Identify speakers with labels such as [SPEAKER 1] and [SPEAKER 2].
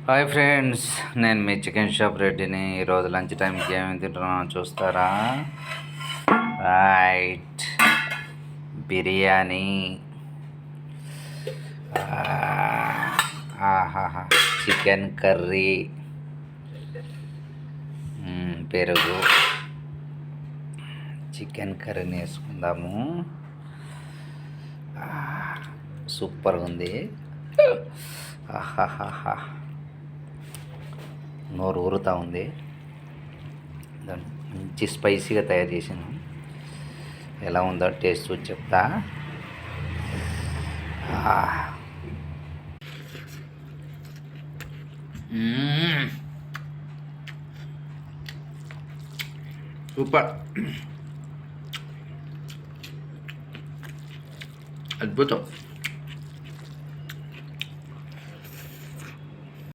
[SPEAKER 1] Hi friends, నేను మీ chicken shop రెడ్డిని. ఈరోజు లంచ్ టైంకి ఏమేమి తింటున్నానో చూస్తారా? రైట్, బిర్యానీ, ఆహాహా, చికెన్ కర్రీ, పెరుగు. చికెన్ కర్రీని వేసుకుందాము. సూపర్గా ఉంది. ఆహాహాహా, నోరు ఊరుతూ ఉంది. దాన్ని మంచి స్పైసీగా తయారు చేసాను. ఎలా ఉందో టేస్ట్ చూసి చెప్తా. సూపర్, అద్భుతం.